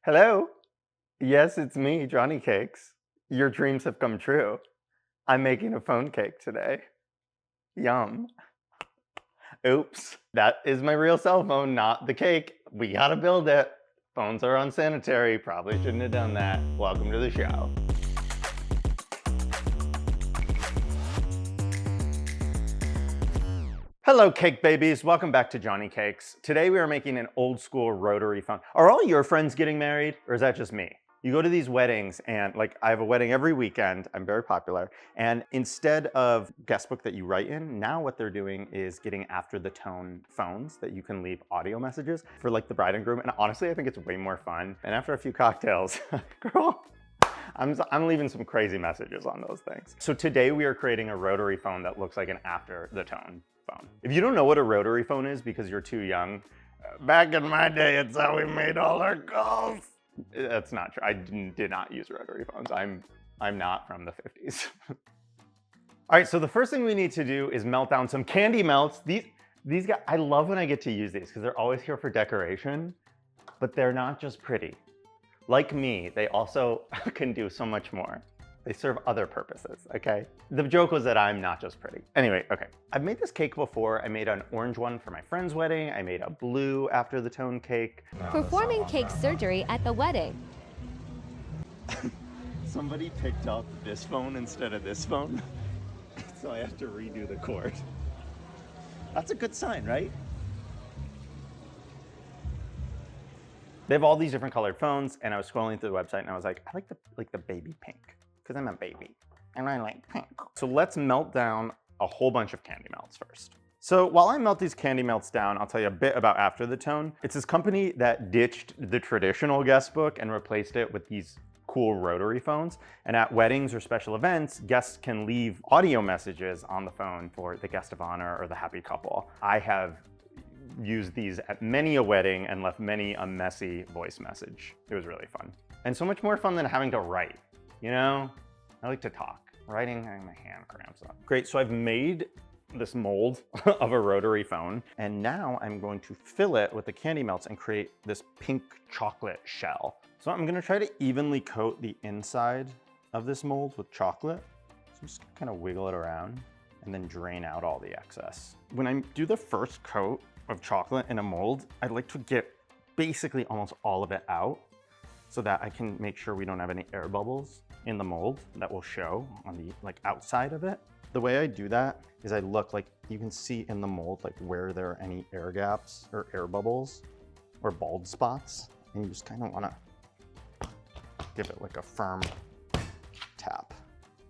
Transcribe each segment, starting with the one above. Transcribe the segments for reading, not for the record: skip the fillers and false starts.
Hello? Yes, it's me, JonnyCakes. Your dreams have come true. I'm making a phone cake today. Yum. Oops, that is my real cell phone, not the cake. We gotta build it. Phones are unsanitary, probably shouldn't have done that. Welcome to the show. Hello, cake babies. Welcome back to JonnyCakes. Today we are making an old school rotary phone. Are all your friends getting married, or is that just me? You go to these weddings and I have a wedding every weekend. I'm very popular. And instead of guest book that you write in, now what they're doing is getting after the tone phones that you can leave audio messages for the bride and groom. And honestly, I think it's way more fun. And after a few cocktails, girl, I'm leaving some crazy messages on those things. So today we are creating a rotary phone that looks like an after the tone phone. If you don't know what a rotary phone is because you're too young, back in my day, it's how we made all our calls. That's not true. I did not use rotary phones. I'm not from the 50s. All right, so the first thing we need to do is melt down some candy melts. These guys, I love when I get to use these because they're always here for decoration, but they're not just pretty. Like me, they also can do so much more. They serve other purposes, okay? The joke was that I'm not just pretty. Anyway, okay. I've made this cake before. I made an orange one for my friend's wedding. I made a blue after the tone cake. Performing cake surgery at the wedding. Somebody picked up this phone instead of this phone, so I have to redo the cord. That's a good sign, right? They have all these different colored phones, and I was scrolling through the website, and I was like, I like the baby pink, because I'm a baby, and I like pink. So let's melt down a whole bunch of candy melts first. So while I melt these candy melts down, I'll tell you a bit about After the Tone. It's this company that ditched the traditional guest book and replaced it with these cool rotary phones. And at weddings or special events, guests can leave audio messages on the phone for the guest of honor or the happy couple. I have used these at many a wedding and left many a messy voice message. It was really fun. And so much more fun than having to write, you know? I like to talk. Writing, my hand cramps up. Great, so I've made this mold of a rotary phone, and now I'm going to fill it with the candy melts and create this pink chocolate shell. So I'm gonna try to evenly coat the inside of this mold with chocolate. So I'm just gonna kind of wiggle it around and then drain out all the excess. When I do the first coat of chocolate in a mold, I'd like to get basically almost all of it out so that I can make sure we don't have any air bubbles in the mold that will show on the outside of it. The way I do that is I look you can see in the mold where there are any air gaps or air bubbles or bald spots, and you just kind of want to give it a firm tap.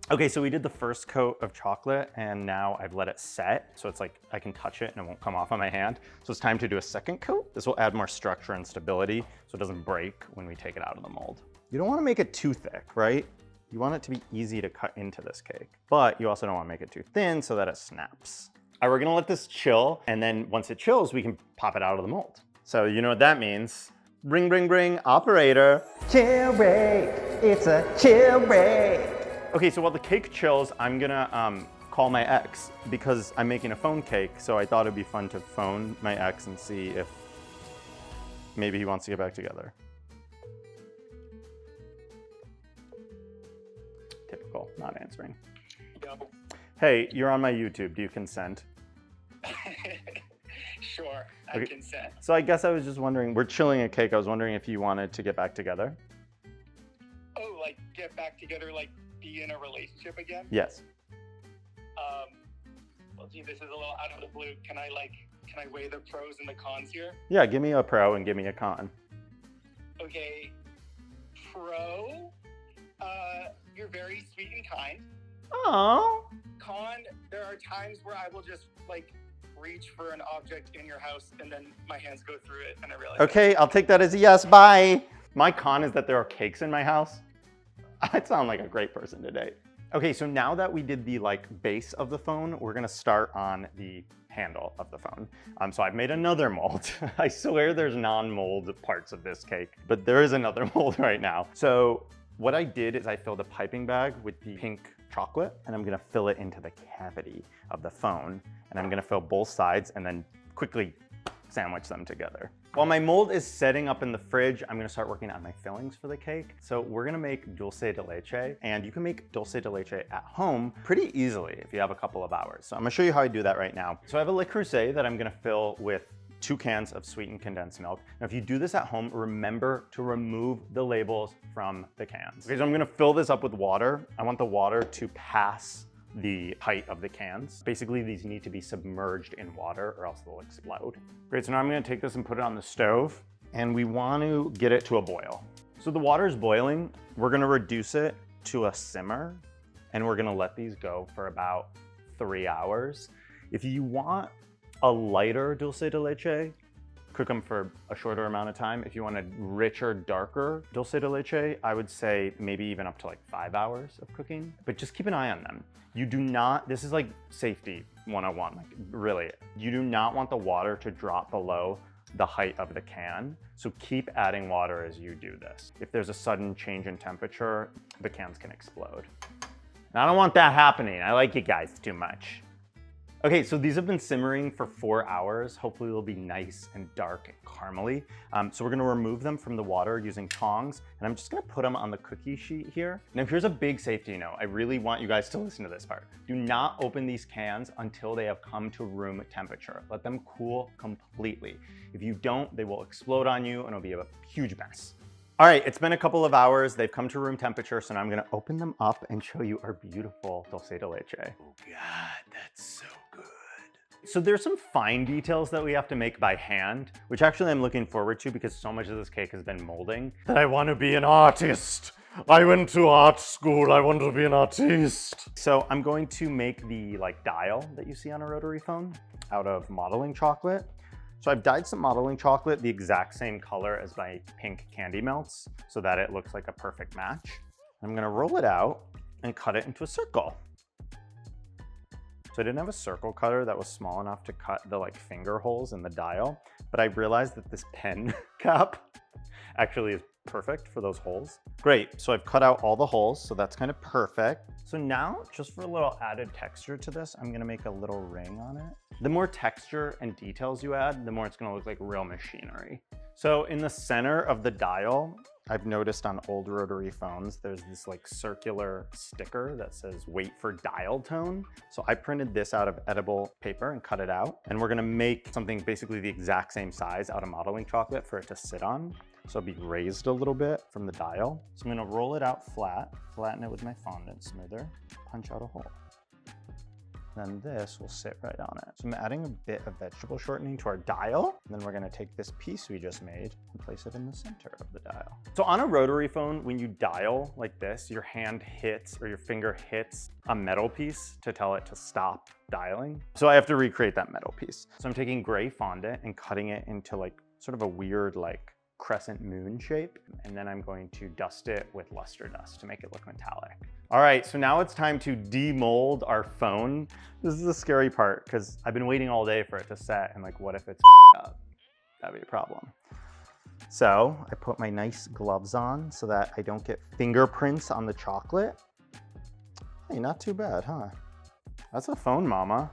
Okay, so we did the first coat of chocolate, and now I've let it set. So it's I can touch it and it won't come off on my hand. So it's time to do a second coat. This will add more structure and stability so it doesn't break when we take it out of the mold. You don't want to make it too thick, right? You want it to be easy to cut into this cake, but you also don't want to make it too thin so that it snaps. All right, we're gonna let this chill, and then once it chills, we can pop it out of the mold. So you know what that means. Ring, ring, ring, operator. Chill break, it's a chill break. Okay, so while the cake chills, I'm gonna call my ex because I'm making a phone cake, so I thought it'd be fun to phone my ex and see if maybe he wants to get back together. Typical, not answering. Yo. Hey, you're on my YouTube, do you consent? Sure, I consent. So I guess I was just wondering, we're chilling a cake, I was wondering if you wanted to get back together? Oh, get back together, be in a relationship again? Yes. Well, gee, this is a little out of the blue. Can I weigh the pros and the cons here? Yeah, give me a pro and give me a con. Okay, pro, you're very sweet and kind. Oh. Con, there are times where I will just, reach for an object in your house and then my hands go through it and I realize. Okay, I'll take that as a yes, bye. My con is that there are cakes in my house. I sound like a great person to date. Okay, so now that we did the base of the phone, we're gonna start on the handle of the phone. So I've made another mold. I swear there's non-mold parts of this cake, but there is another mold right now. So what I did is I filled a piping bag with the pink chocolate, and I'm gonna fill it into the cavity of the phone, and I'm gonna fill both sides and then quickly sandwich them together. While my mold is setting up in the fridge, I'm gonna start working on my fillings for the cake. So we're gonna make dulce de leche, and you can make dulce de leche at home pretty easily if you have a couple of hours. So I'm gonna show you how I do that right now. So I have a Le Creuset that I'm gonna fill with 2 cans of sweetened condensed milk. Now, if you do this at home, remember to remove the labels from the cans. Okay, so I'm gonna fill this up with water. I want the water to pass the height of the cans. Basically, these need to be submerged in water or else they'll explode. Great, so now I'm gonna take this and put it on the stove, and we want to get it to a boil. So the water is boiling. We're gonna reduce it to a simmer, and we're gonna let these go for about 3 hours. If you want a lighter dulce de leche, cook them for a shorter amount of time. If you want a richer, darker dulce de leche, I would say maybe even up to like 5 hours of cooking, but just keep an eye on them. You do not, this is like safety 101, like really, you do not want the water to drop below the height of the can. So keep adding water as you do this. If there's a sudden change in temperature, the cans can explode. And I don't want that happening. I like you guys too much. Okay, so these have been simmering for 4 hours. Hopefully they'll be nice and dark and caramely. So we're gonna remove them from the water using tongs, and I'm just gonna put them on the cookie sheet here. Now here's a big safety note. I really want you guys to listen to this part. Do not open these cans until they have come to room temperature. Let them cool completely. If you don't, they will explode on you and it'll be a huge mess. All right, it's been a couple of hours. They've come to room temperature, so now I'm gonna open them up and show you our beautiful dulce de leche. Oh God, that's so good. So there's some fine details that we have to make by hand, which actually I'm looking forward to because so much of this cake has been molding that I want to be an artist. I went to art school, I want to be an artist. So I'm going to make the dial that you see on a rotary phone out of modeling chocolate. So I've dyed some modeling chocolate the exact same color as my pink candy melts so that it looks like a perfect match. I'm gonna roll it out and cut it into a circle. So I didn't have a circle cutter that was small enough to cut the finger holes in the dial, but I realized that this pen cap actually is perfect for those holes. Great, so I've cut out all the holes, so that's kind of perfect. So now, just for a little added texture to this, I'm gonna make a little ring on it. The more texture and details you add, the more it's gonna look like real machinery. So in the center of the dial, I've noticed on old rotary phones, there's this circular sticker that says wait for dial tone. So I printed this out of edible paper and cut it out. And we're gonna make something basically the exact same size out of modeling chocolate for it to sit on. So it'll be raised a little bit from the dial. So I'm gonna roll it out flat, flatten it with my fondant smoother, punch out a hole. Then this will sit right on it. So I'm adding a bit of vegetable shortening to our dial. And then we're gonna take this piece we just made and place it in the center of the dial. So on a rotary phone, when you dial like this, your hand hits or your finger hits a metal piece to tell it to stop dialing. So I have to recreate that metal piece. So I'm taking gray fondant and cutting it into sort of a weird crescent moon shape. And then I'm going to dust it with luster dust to make it look metallic. All right, so now it's time to demold our phone. This is the scary part because I've been waiting all day for it to set and what if it's up? That'd be a problem. So I put my nice gloves on so that I don't get fingerprints on the chocolate. Hey, not too bad, huh? That's a phone, mama.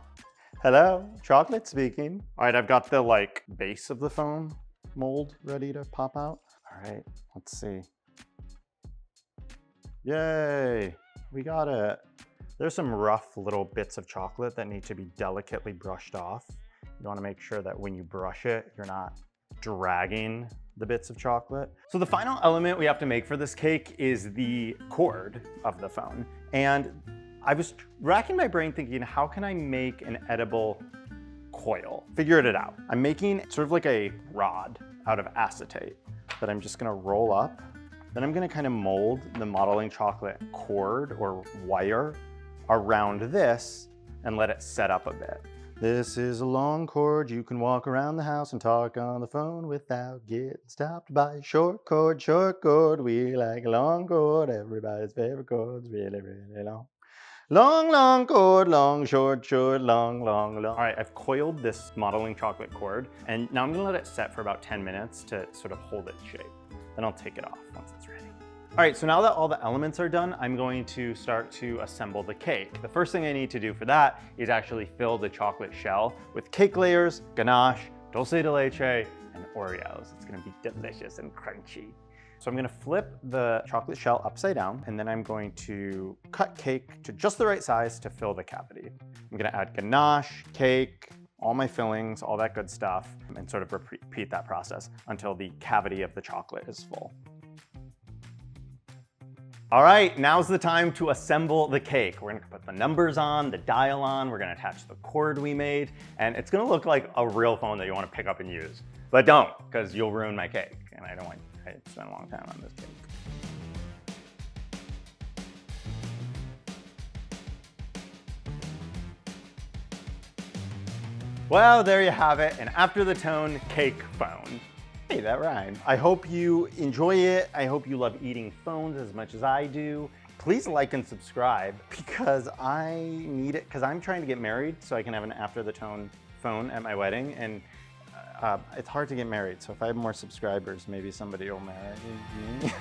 Hello, chocolate speaking. All right, I've got the base of the phone mold ready to pop out. All right, let's see. Yay, we got it. There's some rough little bits of chocolate that need to be delicately brushed off. You wanna make sure that when you brush it, you're not dragging the bits of chocolate. So the final element we have to make for this cake is the cord of the phone. And I was racking my brain thinking, how can I make an edible coil? Figured it out. I'm making sort of like a rod out of acetate that I'm just gonna roll up. Then I'm gonna kind of mold the modeling chocolate cord or wire around this and let it set up a bit. This is a long cord. You can walk around the house and talk on the phone without getting stopped by a short cord, short cord. We like a long cord. Everybody's favorite cord's really, really long. Long, long cord, long, short, short, long, long, long. All right, I've coiled this modeling chocolate cord, and now I'm gonna let it set for about 10 minutes to sort of hold its shape. Then I'll take it off once it's ready. All right, so now that all the elements are done, I'm going to start to assemble the cake. The first thing I need to do for that is actually fill the chocolate shell with cake layers, ganache, dulce de leche, and Oreos. It's gonna be delicious and crunchy. So I'm gonna flip the chocolate shell upside down, and then I'm going to cut cake to just the right size to fill the cavity. I'm gonna add ganache, cake, all my fillings, all that good stuff, and sort of repeat that process until the cavity of the chocolate is full. All right, now's the time to assemble the cake. We're gonna put the numbers on, the dial on, we're gonna attach the cord we made, and it's gonna look like a real phone that you wanna pick up and use. But don't, because you'll ruin my cake, and I don't want to spend a long time on this cake. Well, there you have it, an after the tone cake phone. Hey, that rhymed. I hope you enjoy it. I hope you love eating phones as much as I do. Please like and subscribe because I need it, because I'm trying to get married so I can have an after the tone phone at my wedding, and it's hard to get married. So if I have more subscribers, maybe somebody will marry me.